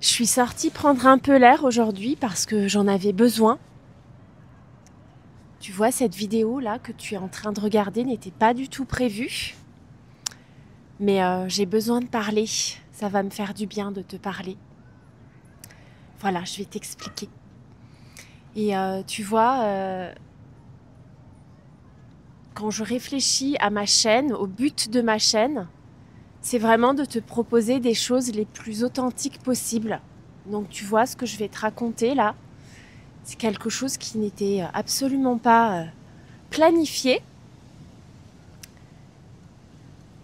Je suis sortie prendre un peu l'air aujourd'hui parce que j'en avais besoin. Tu vois, cette vidéo là que tu es en train de regarder n'était pas du tout prévue. Mais j'ai besoin de parler. Ça va me faire du bien de te parler. Voilà, je vais t'expliquer. Et tu vois, quand je réfléchis à ma chaîne, au but de ma chaîne, c'est vraiment de te proposer des choses les plus authentiques possibles. Donc tu vois, ce que je vais te raconter là, c'est quelque chose qui n'était absolument pas planifié.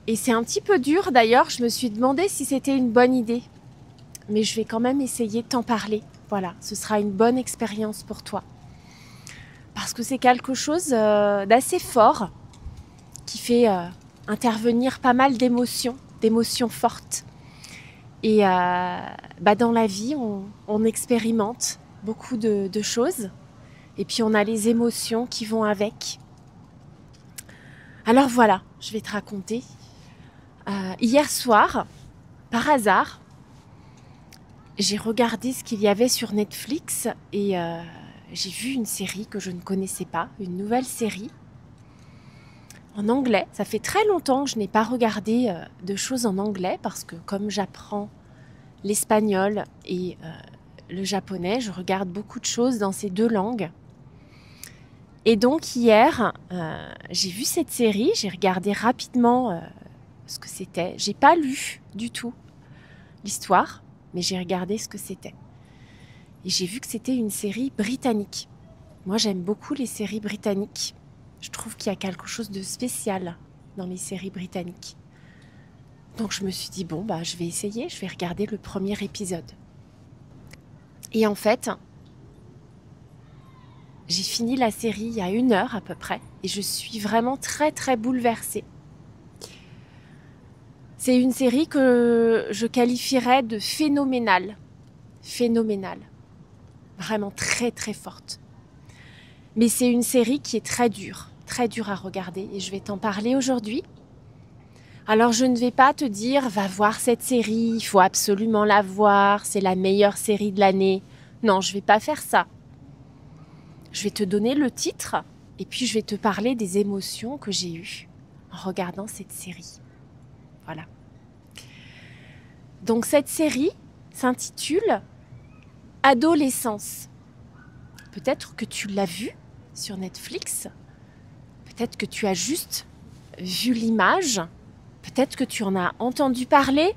Et c'est un petit peu dur d'ailleurs, je me suis demandé si c'était une bonne idée. Mais je vais quand même essayer de t'en parler. Voilà, ce sera une bonne expérience pour toi. Parce que c'est quelque chose d'assez fort, qui fait intervenir pas mal d'émotions fortes. Et dans la vie, on expérimente beaucoup de choses. Et puis on a les émotions qui vont avec. Alors voilà, je vais te raconter. Hier soir, par hasard, j'ai regardé ce qu'il y avait sur Netflix et j'ai vu une série que je ne connaissais pas, une nouvelle série en anglais. Ça fait très longtemps que je n'ai pas regardé de choses en anglais parce que comme j'apprends l'espagnol et le japonais, je regarde beaucoup de choses dans ces deux langues. Et donc hier, j'ai vu cette série, j'ai regardé rapidement ce que c'était. J'ai pas lu du tout l'histoire, mais j'ai regardé ce que c'était. Et j'ai vu que c'était une série britannique. Moi, j'aime beaucoup les séries britanniques. Je trouve qu'il y a quelque chose de spécial dans les séries britanniques. Donc je me suis dit, bon, je vais essayer, je vais regarder le premier épisode. Et en fait, j'ai fini la série il y a 1 heure à peu près, et je suis vraiment très très bouleversée. C'est une série que je qualifierais de phénoménale. Phénoménale. Vraiment très très forte. Mais c'est une série qui est très dure à regarder, et je vais t'en parler aujourd'hui. Alors je ne vais pas te dire, va voir cette série, il faut absolument la voir, c'est la meilleure série de l'année. Non, je ne vais pas faire ça. Je vais te donner le titre, et puis je vais te parler des émotions que j'ai eues en regardant cette série. Voilà. Donc cette série s'intitule Adolescence. Peut-être que tu l'as vue sur Netflix, peut-être que tu as juste vu l'image, peut-être que tu en as entendu parler.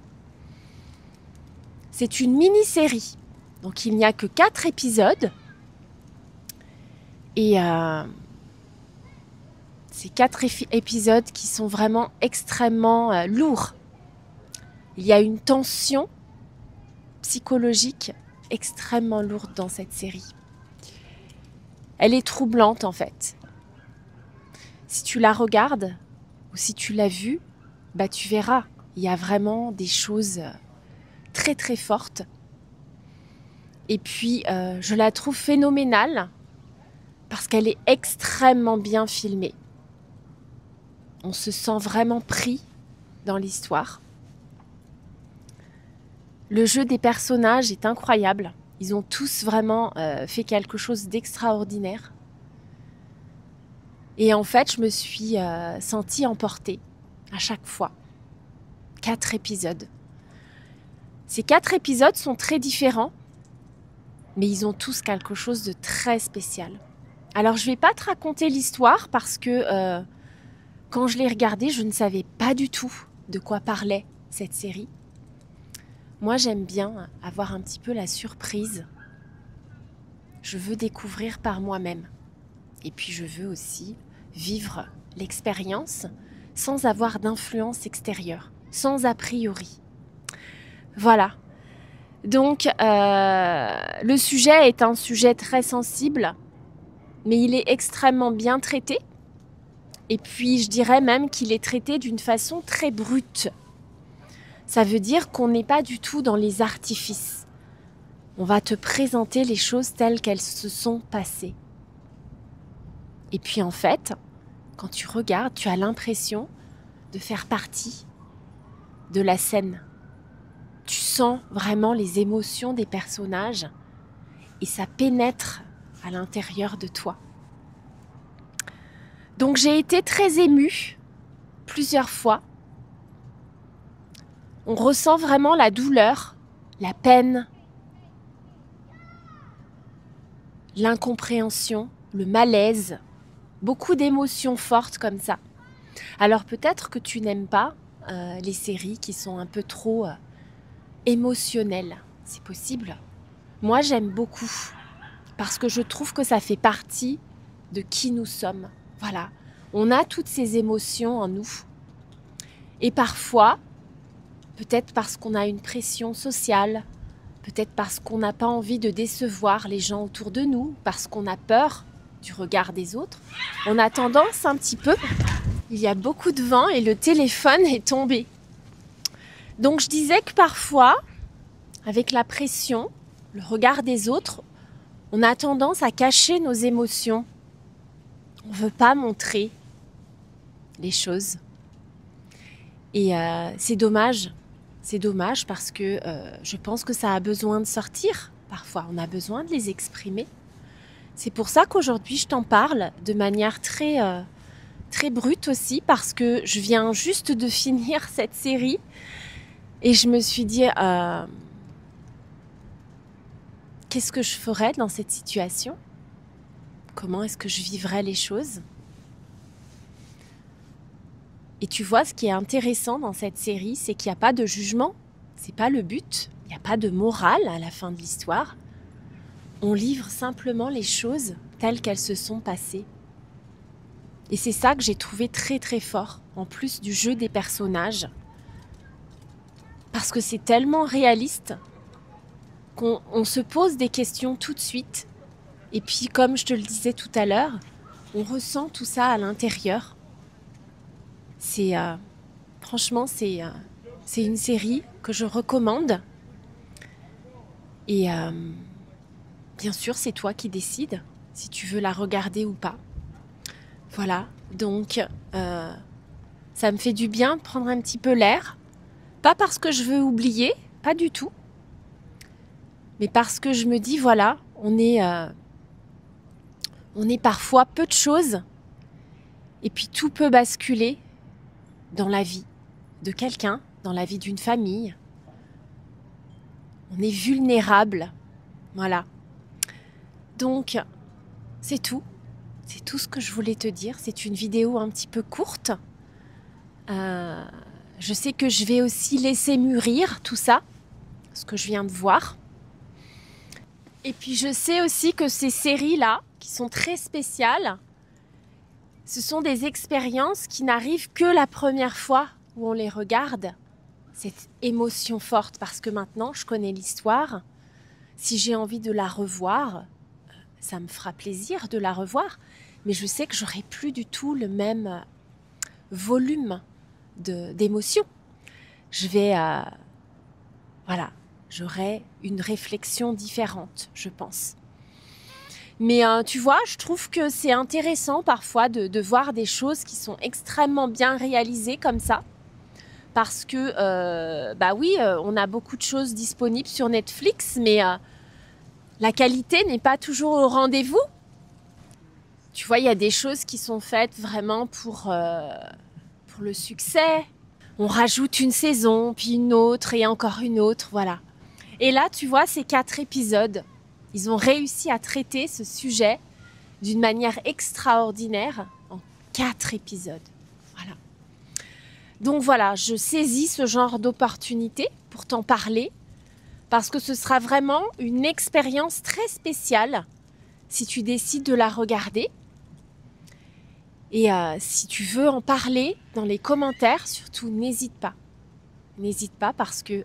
C'est une mini-série, donc il n'y a que 4 épisodes. Et ces 4 épisodes qui sont vraiment extrêmement lourds. Il y a une tension psychologique extrêmement lourde dans cette série. Elle est troublante en fait. Si tu la regardes ou si tu l'as vue, tu verras, il y a vraiment des choses très très fortes. Et puis je la trouve phénoménale parce qu'elle est extrêmement bien filmée. On se sent vraiment pris dans l'histoire. Le jeu des personnages est incroyable. Ils ont tous vraiment fait quelque chose d'extraordinaire. Et en fait, je me suis sentie emportée à chaque fois. 4 épisodes. Ces 4 épisodes sont très différents, mais ils ont tous quelque chose de très spécial. Alors, je ne vais pas te raconter l'histoire parce que quand je l'ai regardée, je ne savais pas du tout de quoi parlait cette série. Moi, j'aime bien avoir un petit peu la surprise. Je veux découvrir par moi-même. Et puis, je veux aussi vivre l'expérience sans avoir d'influence extérieure, sans a priori. Voilà. Donc, le sujet est un sujet très sensible, mais il est extrêmement bien traité. Et puis, je dirais même qu'il est traité d'une façon très brute. Ça veut dire qu'on n'est pas du tout dans les artifices. On va te présenter les choses telles qu'elles se sont passées. Et puis en fait, quand tu regardes, tu as l'impression de faire partie de la scène. Tu ressens vraiment les émotions des personnages et ça pénètre à l'intérieur de toi. Donc j'ai été très émue plusieurs fois. On ressent vraiment la douleur, la peine, l'incompréhension, le malaise, beaucoup d'émotions fortes comme ça. Alors peut-être que tu n'aimes pas les séries qui sont un peu trop émotionnelles, c'est possible. Moi j'aime beaucoup parce que je trouve que ça fait partie de qui nous sommes. Voilà, on a toutes ces émotions en nous. Et parfois, peut-être parce qu'on a une pression sociale, peut-être parce qu'on n'a pas envie de décevoir les gens autour de nous, parce qu'on a peur du regard des autres, on a tendance un petit peu, il y a beaucoup de vent et le téléphone est tombé. Donc je disais que parfois, avec la pression, le regard des autres, on a tendance à cacher nos émotions. On ne veut pas montrer les choses. Et c'est dommage. C'est dommage parce que je pense que ça a besoin de sortir. Parfois, on a besoin de les exprimer. C'est pour ça qu'aujourd'hui, je t'en parle de manière très brute aussi, parce que je viens juste de finir cette série et je me suis dit qu'est-ce que je ferais dans cette situation ? Comment est-ce que je vivrais les choses ? Et tu vois, ce qui est intéressant dans cette série, c'est qu'il n'y a pas de jugement. C'est pas le but. Il n'y a pas de morale à la fin de l'histoire. On livre simplement les choses telles qu'elles se sont passées. Et c'est ça que j'ai trouvé très très fort, en plus du jeu des personnages. Parce que c'est tellement réaliste qu'on se pose des questions tout de suite. Et puis, comme je te le disais tout à l'heure, on ressent tout ça à l'intérieur. Franchement, c'est une série que je recommande. Et bien sûr, c'est toi qui décides si tu veux la regarder ou pas. Voilà, donc ça me fait du bien de prendre un petit peu l'air. Pas parce que je veux oublier, pas du tout. Mais parce que je me dis, voilà, on est parfois peu de choses. Et puis tout peut basculer dans la vie de quelqu'un, dans la vie d'une famille. On est vulnérable. Voilà. Donc, c'est tout. C'est tout ce que je voulais te dire. C'est une vidéo un petit peu courte. Je sais que je vais aussi laisser mûrir tout ça, ce que je viens de voir. Et puis je sais aussi que ces séries-là, qui sont très spéciales, ce sont des expériences qui n'arrivent que la première fois où on les regarde. Cette émotion forte, parce que maintenant je connais l'histoire. Si j'ai envie de la revoir, ça me fera plaisir de la revoir. Mais je sais que j'aurai plus du tout le même volume d'émotions. Je vais... j'aurai une réflexion différente, je pense. Mais tu vois, je trouve que c'est intéressant parfois de voir des choses qui sont extrêmement bien réalisées comme ça. Parce que, on a beaucoup de choses disponibles sur Netflix, mais la qualité n'est pas toujours au rendez-vous. Tu vois, il y a des choses qui sont faites vraiment pour le succès. On rajoute une saison, puis une autre et encore une autre, voilà. Et là, tu vois, ces 4 épisodes, ils ont réussi à traiter ce sujet d'une manière extraordinaire en 4 épisodes. Voilà. Donc voilà, je saisis ce genre d'opportunité pour t'en parler parce que ce sera vraiment une expérience très spéciale si tu décides de la regarder. Et si tu veux en parler dans les commentaires, surtout n'hésite pas. N'hésite pas parce que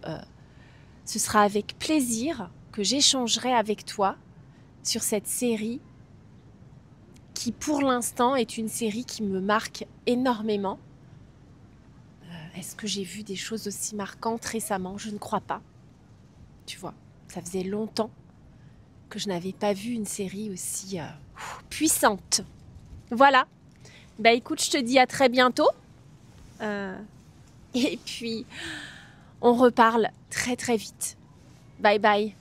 ce sera avec plaisir que j'échangerai avec toi sur cette série qui pour l'instant est une série qui me marque énormément. Est-ce que j'ai vu des choses aussi marquantes récemment ? Je ne crois pas. Tu vois, ça faisait longtemps que je n'avais pas vu une série aussi puissante. Voilà. Écoute, je te dis à très bientôt. Et puis, On reparle très très vite. Bye bye.